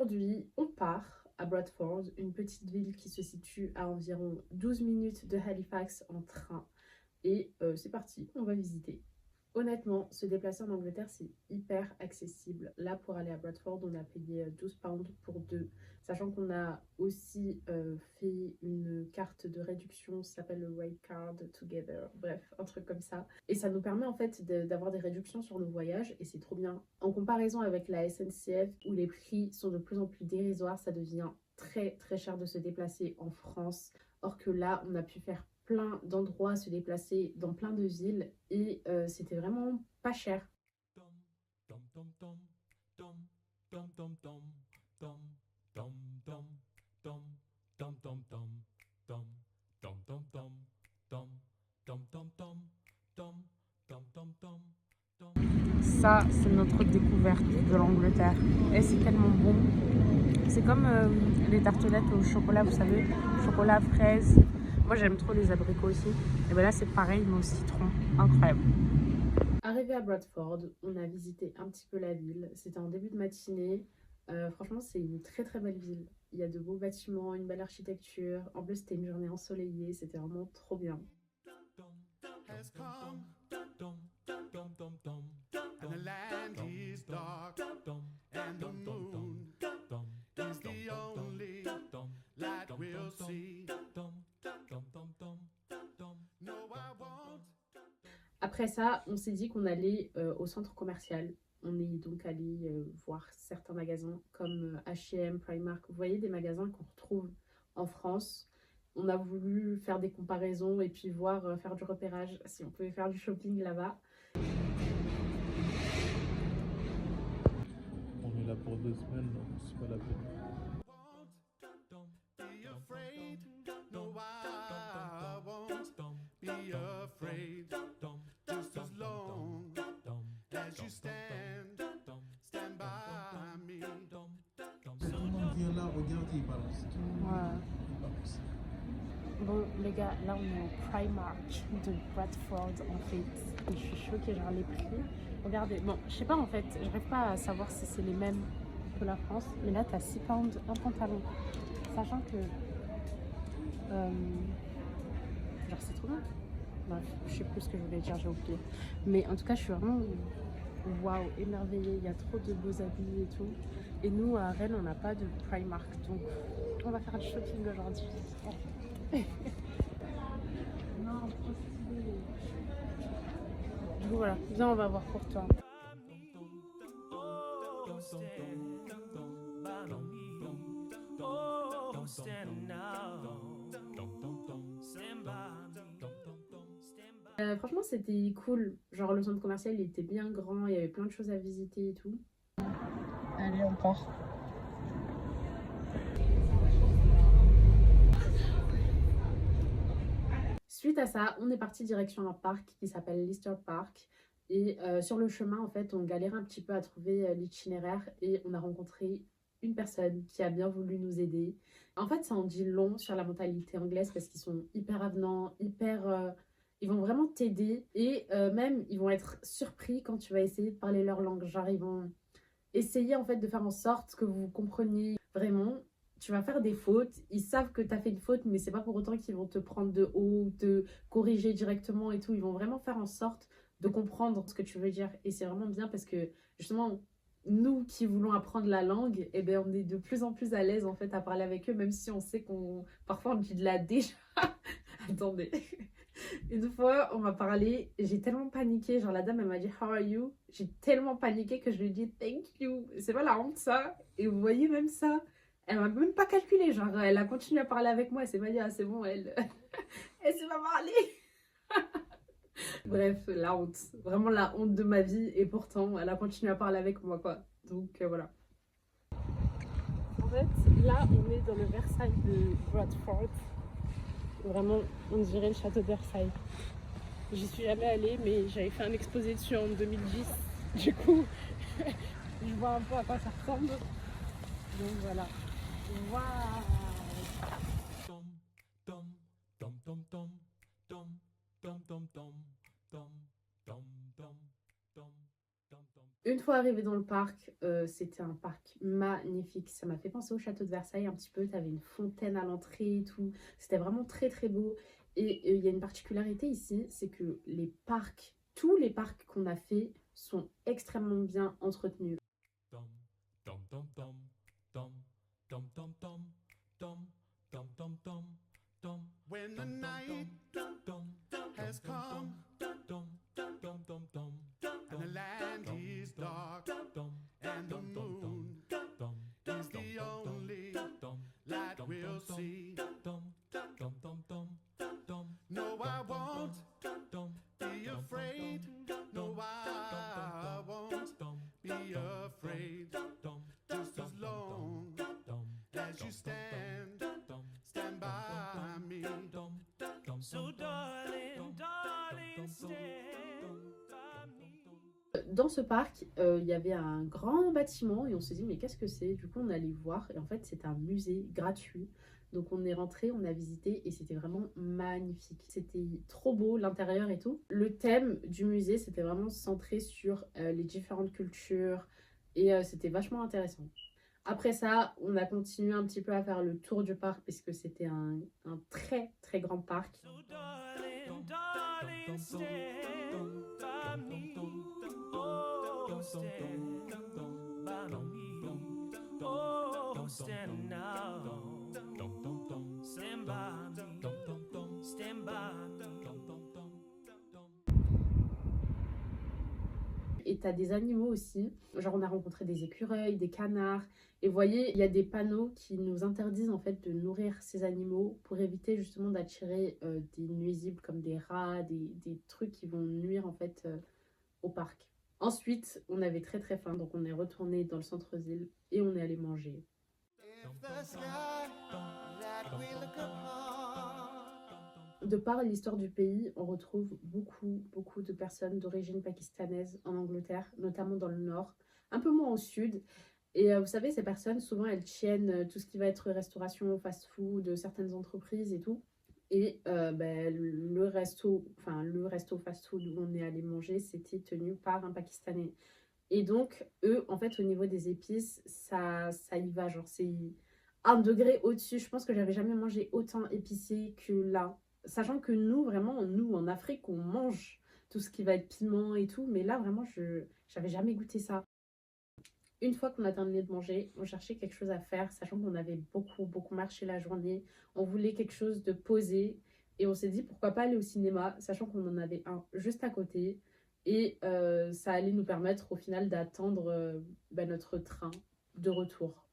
Aujourd'hui, on part à Bradford, une petite ville qui se situe à environ 12 minutes de Halifax en train. Et c'est parti, on va visiter. Honnêtement, se déplacer en Angleterre, c'est hyper accessible. Là, pour aller à Bradford, on a payé 12 pounds pour deux, sachant qu'on a aussi fait une carte de réduction, ça s'appelle le Rate Card Together, bref, un truc comme ça. Et ça nous permet en fait d'avoir des réductions sur nos voyages, et c'est trop bien. En comparaison avec la SNCF, où les prix sont de plus en plus dérisoires, ça devient très très cher de se déplacer en France. Or que là, on a pu faire plein d'endroits, se déplacer dans plein de villes et c'était vraiment pas cher. Ça, c'est notre découverte de l'Angleterre. Et c'est tellement bon. C'est comme les tartelettes au chocolat, vous savez, chocolat, fraise. Moi, j'aime trop les abricots aussi. Et bien là, c'est pareil, mais au citron. Incroyable. Arrivé à Bradford, on a visité un petit peu la ville. C'était en début de matinée. Franchement, c'est une très très belle ville. Il y a de beaux bâtiments, une belle architecture. En plus, c'était une journée ensoleillée. C'était vraiment trop bien. And the land is dark, and the moon is the only light we'll see. No, I won't. Après ça, on s'est dit qu'on allait au centre commercial. On est donc allé voir certains magasins comme H&M, Primark. Vous voyez, des magasins qu'on retrouve en France. On a voulu faire des comparaisons et puis voir, faire du repérage, si on pouvait faire du shopping là-bas. On est là pour 2 semaines, donc c'est pas la peine. Comment vient là, regarde, il balance tout. Ouais. Il balance. Bon les gars, là on est au Primark de Bradford en fait. Et je suis choquée, genre les prix. Regardez, bon, je sais pas en fait, j'arrive pas à savoir si c'est les mêmes que la France. Mais là t'as 6 pounds un pantalon. Sachant que... genre c'est trop bien. Bref, je sais plus ce que je voulais dire, j'ai oublié. Mais en tout cas, je suis vraiment waouh, émerveillée. Il y a trop de beaux habits et tout. Et nous, à Rennes, on n'a pas de Primark. Donc, on va faire du shopping aujourd'hui. Non, trop stylé. Du coup, voilà. Viens, on va voir pour toi. Franchement, c'était cool. Genre, le centre commercial, il était bien grand. Il y avait plein de choses à visiter et tout. Allez, on part. Suite à ça, on est parti direction un parc qui s'appelle Leicester Park. Et sur le chemin, en fait, on galérait un petit peu à trouver l'itinéraire et on a rencontré une personne qui a bien voulu nous aider. En fait, ça en dit long sur la mentalité anglaise parce qu'ils sont hyper avenants, hyper... ils vont vraiment t'aider et même ils vont être surpris quand tu vas essayer de parler leur langue. Genre, ils vont essayer en fait de faire en sorte que vous compreniez vraiment. Tu vas faire des fautes, ils savent que tu as fait une faute, mais c'est pas pour autant qu'ils vont te prendre de haut ou te corriger directement et tout. Ils vont vraiment faire en sorte de comprendre ce que tu veux dire. Et c'est vraiment bien parce que justement, nous qui voulons apprendre la langue, eh ben, on est de plus en plus à l'aise en fait à parler avec eux, même si on sait qu'on parfois on dit de la déjà. Attendez. Une fois, on m'a parlé, j'ai tellement paniqué. Genre, la dame, elle m'a dit, How are you? J'ai tellement paniqué que je lui ai dit, Thank you. C'est pas la honte, ça. Et vous voyez, même ça, elle m'a même pas calculé. Genre, elle a continué à parler avec moi. Elle s'est pas dit, ah, c'est bon, elle. Elle s'est pas parlé. Bref, la honte. Vraiment la honte de ma vie. Et pourtant, elle a continué à parler avec moi, quoi. Donc, voilà. En fait, là, on est dans le Versailles de Bradford. Vraiment, on dirait le château de Versailles. J'y suis jamais allée, mais j'avais fait un exposé dessus en 2010. Du coup, je vois un peu à quoi ça ressemble. Donc voilà. Waouh! Une fois arrivé dans le parc, c'était un parc magnifique. Ça m'a fait penser au château de Versailles un petit peu. Tu avais une fontaine à l'entrée et tout. C'était vraiment très très beau. Et il y a une particularité ici, c'est que les parcs, tous les parcs qu'on a fait sont extrêmement bien entretenus. Dum dum dum dum dum dum dum dum dum dum dum dum dum. When the night has come and the land is dark and the moon is the only light we'll see. No, I won't be afraid. No, I won't be afraid. Just as long as you stand by me. So darling, darling, stand by me. Dans ce parc, il y avait un grand bâtiment et on s'est dit mais qu'est-ce que c'est? Du coup on allait voir et en fait c'est un musée gratuit. Donc on est rentré, on a visité et c'était vraiment magnifique. C'était trop beau l'intérieur et tout. Le thème du musée c'était vraiment centré sur les différentes cultures et c'était vachement intéressant. Après ça, on a continué un petit peu à faire le tour du parc puisque c'était un très très grand parc. So darling, darling, stand by me. Oh, stand by me. Oh, stand now. Stand by me. Stand by me. Et t'as des animaux aussi, genre on a rencontré des écureuils, des canards, et vous voyez, il y a des panneaux qui nous interdisent en fait de nourrir ces animaux pour éviter justement d'attirer des nuisibles comme des rats, des trucs qui vont nuire en fait au parc. Ensuite, on avait très très faim, donc on est retourné dans le centre-ville et on est allé manger. De par l'histoire du pays, on retrouve beaucoup de personnes d'origine pakistanaise en Angleterre, notamment dans le nord, un peu moins au sud. Et vous savez, ces personnes, souvent, elles tiennent tout ce qui va être restauration, fast-food, de certaines entreprises et tout. Et le resto fast-food où on est allé manger, c'était tenu par un Pakistanais. Et donc, eux, en fait, au niveau des épices, ça y va. Genre, c'est un degré au-dessus. Je pense que j'avais jamais mangé autant épicé que là. Sachant que nous, vraiment, nous, en Afrique, on mange tout ce qui va être piment et tout. Mais là, vraiment, j'avais jamais goûté ça. Une fois qu'on a terminé de manger, on cherchait quelque chose à faire, sachant qu'on avait beaucoup marché la journée. On voulait quelque chose de posé. Et on s'est dit, pourquoi pas aller au cinéma, sachant qu'on en avait un juste à côté. Et ça allait nous permettre au final d'attendre notre train de retour.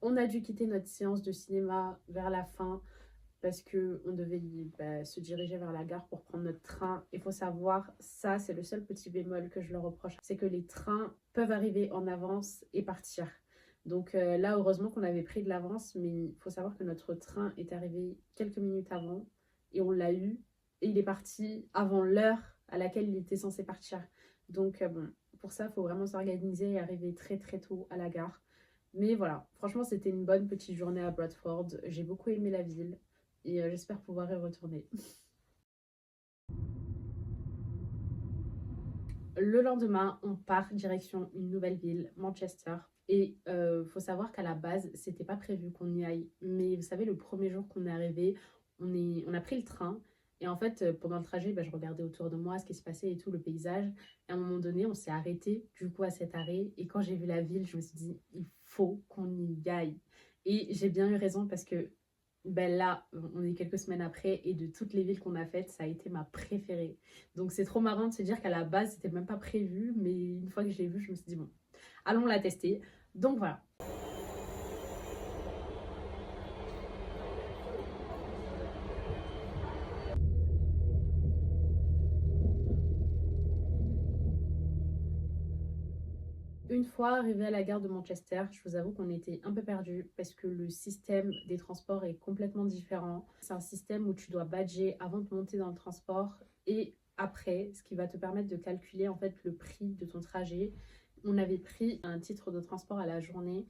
On a dû quitter notre séance de cinéma vers la fin parce qu'on devait se diriger vers la gare pour prendre notre train. Il faut savoir, ça c'est le seul petit bémol que je leur reproche, c'est que les trains peuvent arriver en avance et partir. Donc là, heureusement qu'on avait pris de l'avance, mais il faut savoir que notre train est arrivé quelques minutes avant et on l'a eu. Et il est parti avant l'heure à laquelle il était censé partir. Donc bon, pour ça, il faut vraiment s'organiser et arriver très très tôt à la gare. Mais voilà, franchement, c'était une bonne petite journée à Bradford. J'ai beaucoup aimé la ville et j'espère pouvoir y retourner. Le lendemain, on part direction une nouvelle ville, Manchester. Et faut savoir qu'à la base, c'était pas prévu qu'on y aille. Mais vous savez, le premier jour qu'on est arrivé, on a pris le train. Et en fait, pendant le trajet, je regardais autour de moi ce qui se passait et tout, le paysage. Et à un moment donné, on s'est arrêté du coup à cet arrêt. Et quand j'ai vu la ville, je me suis dit, il faut qu'on y aille. Et j'ai bien eu raison parce que là, on est quelques semaines après et de toutes les villes qu'on a faites, ça a été ma préférée. Donc c'est trop marrant de se dire qu'à la base, c'était même pas prévu. Mais une fois que je l'ai vue, je me suis dit, bon, allons la tester. Donc voilà. Une fois arrivé à la gare de Manchester, je vous avoue qu'on était un peu perdus parce que le système des transports est complètement différent. C'est un système où tu dois badger avant de monter dans le transport et après, ce qui va te permettre de calculer en fait le prix de ton trajet. On avait pris un titre de transport à la journée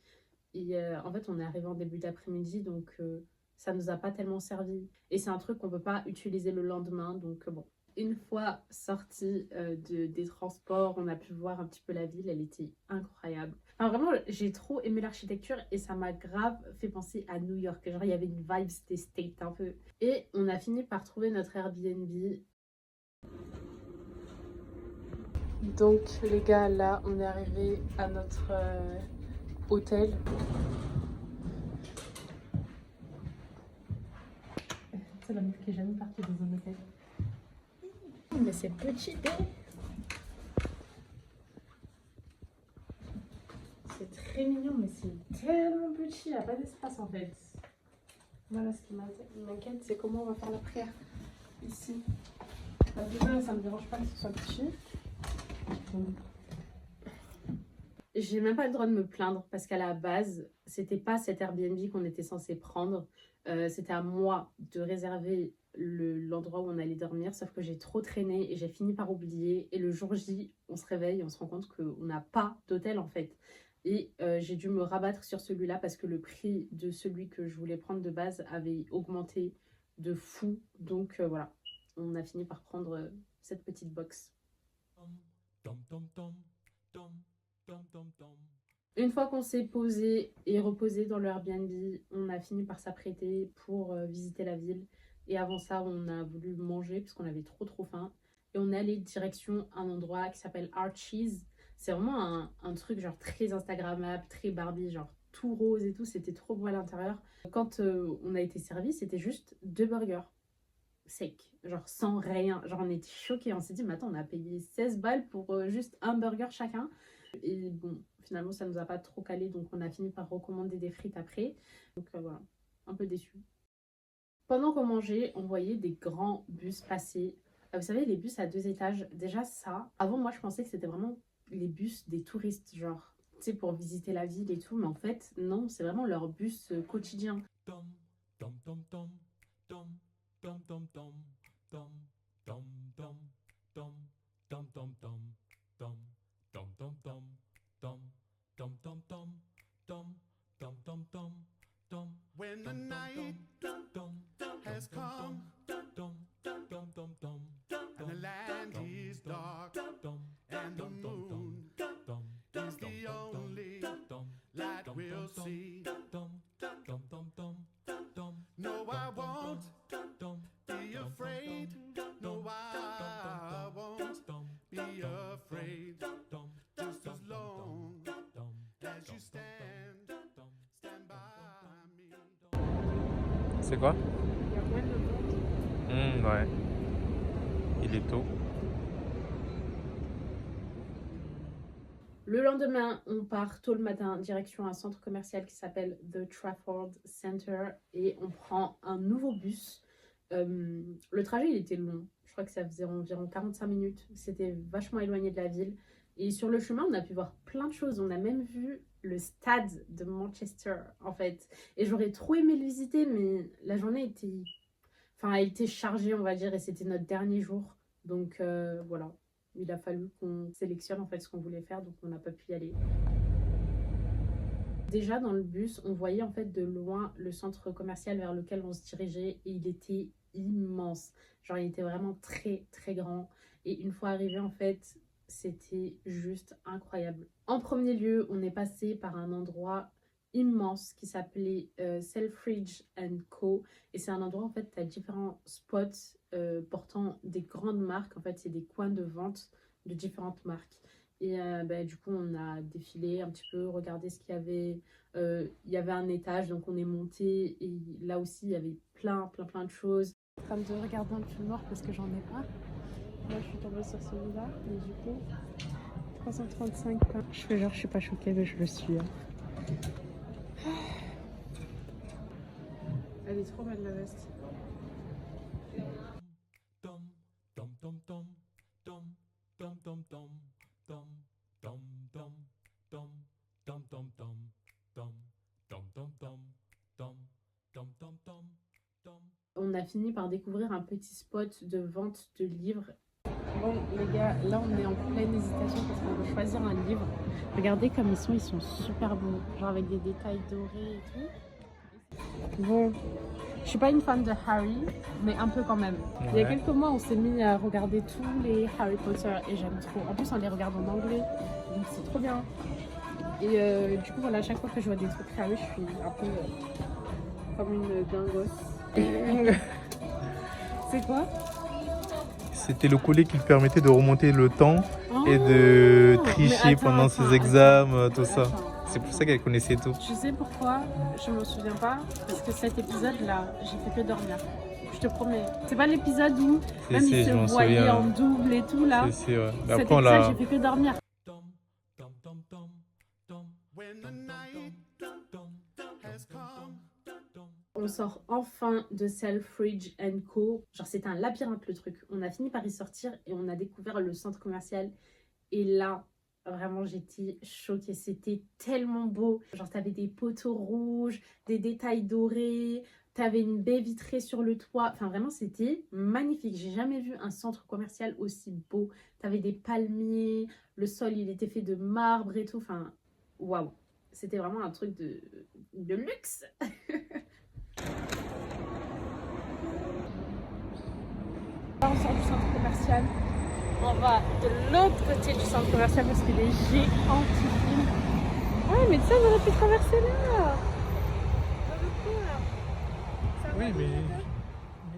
et en fait on est arrivé en début d'après-midi donc ça nous a pas tellement servi. Et c'est un truc qu'on peut pas utiliser le lendemain donc bon. Une fois sortie des transports, on a pu voir un petit peu la ville, elle était incroyable. Enfin, vraiment, j'ai trop aimé l'architecture et ça m'a grave fait penser à New York. Genre, il y avait une vibe des States un peu. Et on a fini par trouver notre Airbnb. Donc, les gars, là, on est arrivé à notre hôtel. C'est la meuf qui est jamais partie dans un hôtel. Mais c'est petit, c'est très mignon, mais c'est tellement petit, il n'y a pas d'espace en fait. Voilà ce qui m'inquiète, c'est comment on va faire la prière ici. Déjà, ça me dérange pas que ce soit petit. J'ai même pas le droit de me plaindre parce qu'à la base, c'était pas cet Airbnb qu'on était censé prendre. C'était à moi de réserver l'endroit où on allait dormir, sauf que j'ai trop traîné et j'ai fini par oublier. Et le jour J, on se réveille et on se rend compte qu'on n'a pas d'hôtel en fait. Et j'ai dû me rabattre sur celui-là parce que le prix de celui que je voulais prendre de base avait augmenté de fou. Donc voilà, on a fini par prendre cette petite box. Une fois qu'on s'est posé et reposé dans le Airbnb, on a fini par s'apprêter pour visiter la ville. Et avant ça, on a voulu manger parce qu'on avait trop faim. Et on est allé direction un endroit qui s'appelle Archie's. C'est vraiment un truc genre très Instagrammable, très Barbie, genre tout rose et tout. C'était trop beau à l'intérieur. Quand on a été servi, c'était juste 2 burgers secs, genre sans rien. Genre on était choqués. On s'est dit, mais attends, on a payé 16 balles pour juste un burger chacun. Et bon, finalement, ça nous a pas trop calé, donc on a fini par recommander des frites après. Donc voilà, un peu déçu. Pendant qu'on mangeait, on voyait des grands bus passer. Vous savez, les bus à 2 étages, déjà ça, avant moi je pensais que c'était vraiment les bus des touristes, genre, tu sais, pour visiter la ville et tout, mais en fait, non, c'est vraiment leur bus quotidien. When the night has come and the land is dark and the moon is the only light we'll see. No, I won't be afraid. No, I won't be afraid. Just as long as you stand by me. C'est quoi? Il y a moins de monde. Ouais. Il est tôt. Le lendemain, on part tôt le matin, direction un centre commercial qui s'appelle The Trafford Center et on prend un nouveau bus. Le trajet, il était long. Je crois que ça faisait environ 45 minutes. C'était vachement éloigné de la ville. Et sur le chemin, on a pu voir plein de choses. On a même vu le stade de Manchester, en fait. Et j'aurais trop aimé le visiter, mais la journée était... Enfin, elle était chargée, on va dire, et c'était notre dernier jour. Donc, voilà. Il a fallu qu'on sélectionne en fait ce qu'on voulait faire, donc on n'a pas pu y aller. Déjà dans le bus, on voyait en fait de loin le centre commercial vers lequel on se dirigeait et il était immense. Genre il était vraiment très grand. Et une fois arrivé en fait, c'était juste incroyable. En premier lieu, on est passé par un endroit immense qui s'appelait Selfridge Co. Et c'est un endroit en fait, tu as différents spots portant des grandes marques. En fait, c'est des coins de vente de différentes marques. Et du coup, on a défilé un petit peu, regardé ce qu'il y avait. Il y avait un étage, donc on est monté. Et là aussi, il y avait plein de choses. Je suis en train de regarder un film noir parce que j'en ai pas. Là, je suis tombée sur celui-là. Et du coup, 335 pains. Je fais genre, je suis pas choquée, mais je le suis. Elle est trop belle la veste. On a fini par découvrir un petit spot de vente de livres. Bon, les gars, là on est en pleine hésitation parce qu'on veut choisir un livre. Regardez comme ils sont super beaux, genre avec des détails dorés et tout. Bon, je suis pas une fan de Harry, mais un peu quand même. Il y a Ouais. quelques mois, on s'est mis à regarder tous les Harry Potter et j'aime trop. En plus, on les regarde en anglais, donc c'est trop bien. Et du coup, voilà, à chaque fois que je vois des trucs Harry, je suis un peu comme une dingosse. C'est quoi? C'était le collier qui lui permettait de remonter le temps et de Oh, mais tricher attends, pendant attends, ses examens, attends, tout ça. attends. C'est pour ça qu'elle connaissait tout. Tu sais pourquoi je me souviens pas? Parce que cet épisode-là, j'ai fait que dormir. Je te promets. C'est pas l'épisode où même Si, il se je m'en voyait souviens. en double et tout là. Si, ouais. Mais Cet après, on épisode, l'a. j'ai fait que dormir. Dum, dum, dum, dum, dum. When the night has come. On sort enfin de Selfridge Co. Genre c'était un labyrinthe le truc. On a fini par y sortir et on a découvert le centre commercial. Et là, vraiment j'étais choquée. C'était tellement beau. Genre t'avais des poteaux rouges, des détails dorés, t'avais une baie vitrée sur le toit. Enfin vraiment c'était magnifique. J'ai jamais vu un centre commercial aussi beau. T'avais des palmiers, le sol il était fait de marbre et tout. Enfin waouh. C'était vraiment un truc de luxe. On sort du centre commercial, on va de l'autre côté du centre commercial parce qu'il est gigantissime. Ouais, mais ça, on aurait pu traverser là. Oui, mais.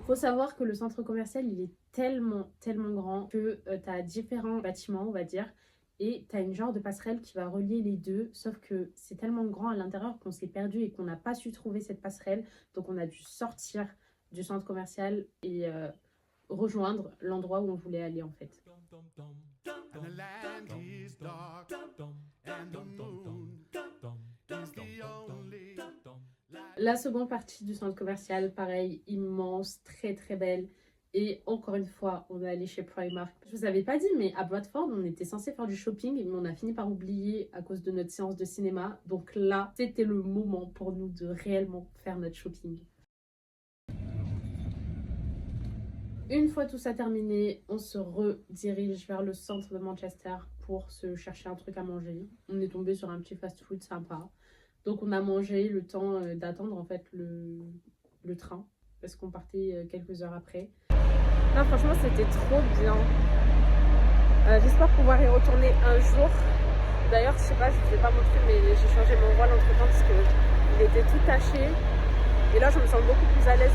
Faut savoir que le centre commercial, il est tellement grand que tu as différents bâtiments, on va dire, et tu as une genre de passerelle qui va relier les deux, sauf que c'est tellement grand à l'intérieur qu'on s'est perdu et qu'on n'a pas su trouver cette passerelle, donc on a dû sortir du centre commercial et rejoindre l'endroit où on voulait aller en fait. And the land is dark, and the moon is the only light. La seconde partie du centre commercial, pareil, immense, très belle. Et encore une fois, on est allé chez Primark. Je vous avais pas dit, mais à Bradford, on était censé faire du shopping, mais on a fini par oublier à cause de notre séance de cinéma. Donc là, c'était le moment pour nous de réellement faire notre shopping. Une fois tout ça terminé, on se redirige vers le centre de Manchester pour se chercher un truc à manger. On est tombé sur un petit fast-food sympa. Donc on a mangé le temps d'attendre en fait le train parce qu'on partait quelques heures après. Non, franchement c'était trop bien. J'espère pouvoir y retourner un jour. D'ailleurs je sais pas, je vous ai pas montré mais j'ai changé mon voile entre temps parce qu'il était tout taché. Et là je me sens beaucoup plus à l'aise.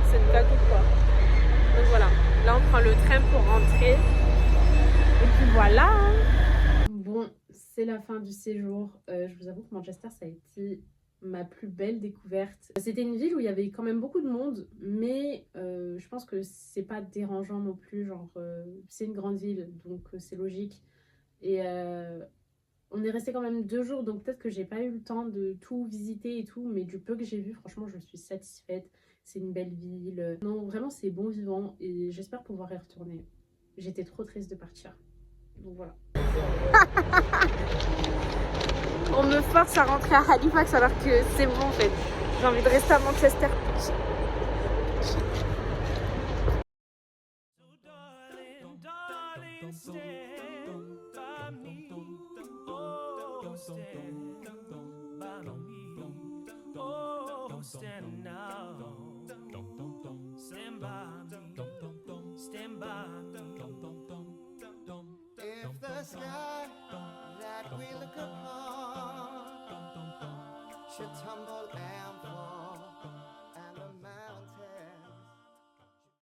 C'est une cagoule quoi. Donc voilà, là on prend le train pour rentrer. Et puis voilà. Bon, c'est la fin du séjour. Je vous avoue que Manchester, ça a été ma plus belle découverte. C'était une ville où il y avait quand même beaucoup de monde, mais je pense que c'est pas dérangeant non plus. Genre, c'est une grande ville, donc c'est logique. Et on est resté quand même 2 jours, donc peut-être que j'ai pas eu le temps de tout visiter et tout, mais du peu que j'ai vu, franchement, je suis satisfaite. C'est une belle ville. Non, vraiment, c'est bon vivant et j'espère pouvoir y retourner. J'étais trop triste de partir. Donc voilà. On me force à rentrer à Halifax alors que c'est bon en fait. J'ai envie de rester à Manchester. If the sky that we look upon should tumble and fall